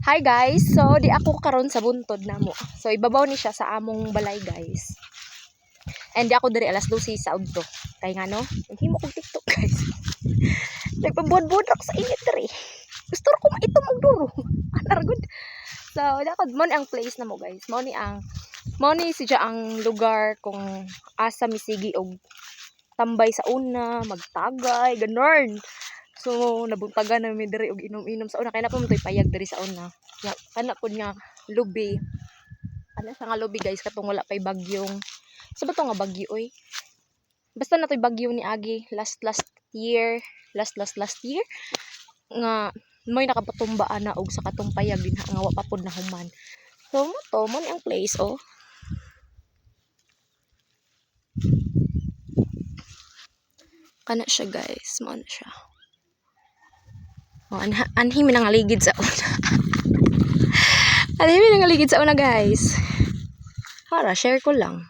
Hi guys, so di ako karon sa buntod namo. So ibabaw ni siya sa among balay guys. And di ako diri alas 12 sa udto. Kay ngano, himo kog TikTok guys. Nagpabud-bud ako sa init diri. Gusto ko maitom og duro. Anar good. So dakod mo ang place namo guys. Mo ni siya ang lugar kung asa misigi og tambay sa una, magtagay, ganon. So nabuntagan na mi diri og inom-inom sa una kay na po mo payag diri sa una. Ya, kana po nga lubi. Ano sa nga lubi guys katong wala pay bagyong. Sa ba to nga bagyo oy? Basta na toy bagyo ni Agi last year nga may nakapatumbaan na og sa katong payag din nga wa pa pud na human. So mo ni ang place oh. Kana siya guys, mo na siya. Oh, anhi mi nang aligid sa una. Anhi mi nang aligid sa una guys. Para share ko lang.